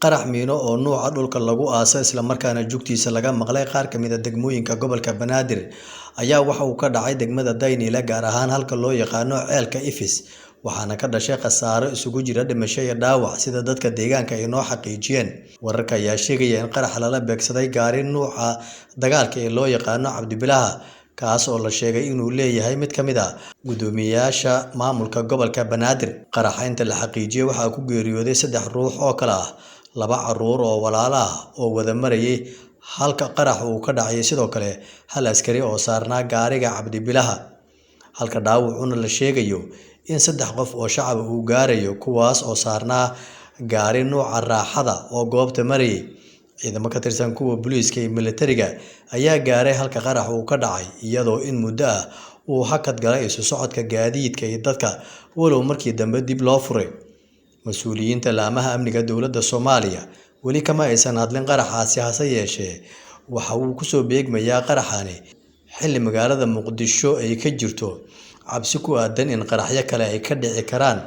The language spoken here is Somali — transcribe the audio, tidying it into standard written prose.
qarax miino oo nuuca dhulka lagu aasay isla markaana jugtiisa laga maqlay qaar ka mid ah degmooyinka gobolka Banaadir ayaa waxa uu ka dhacay degmada Daynile gaar ahaan halka loo yaqaano ceelka Ifis waxaana ka dhashay khasaaro isugu jira dhimasho iyo dhaawac sida dadka deegaanka ay noo xaqiijiyeen. Wararka ayaa sheegaya in qarax lala beegsaday gaari nuuca dagaalka ee loo yaqaano Cabdibilaha kaas oo la sheegay inuu leeyahay mid ka mid ah gudoomiyaasha maamulka gobolka Banaadir. Qaraxa inta la xaqiijiyay waxaa ku geeriyooday 3 ruux oo kala ah 2 caruur oo walaalo ah oo wada marayay halka qarax uu ka dhacay sidoo kale hal askari oo saarnaa gaariga Cabdibilaha halka dhaawacuna la sheegayo in 3 qof oo shacab uu gaarayo kuwaas oo saarnaa gaari nuuca raaxada oo goobta marayay. Ciidamo ka tirsan kuwa booliiska iyo militariga ayaa gaaray halka qarax uu ka dhacay iyadoo in muddo ah uu hakad galay isu socodka gaadiidka iyo dadka walow markii dambe dib loo furay. Mas'uuliyiinta laamaha amniga dowladda Soomaaliya weli kama aysan hadlin qaraxaasi hase yeeshee waxa uu ku soo beegmayaa qaraxani xilli magaalada Muqdisho ay ka jirto cabsi ku aadan in qaraxyo kale ay ka dhici karaan